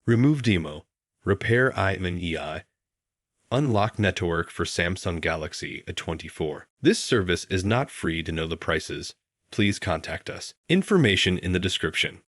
Remove demo. Repair IMEI. Unlock netowrk for Samsung Galaxy A24. This service is not free. To know the prices, please contact us. Information in the description.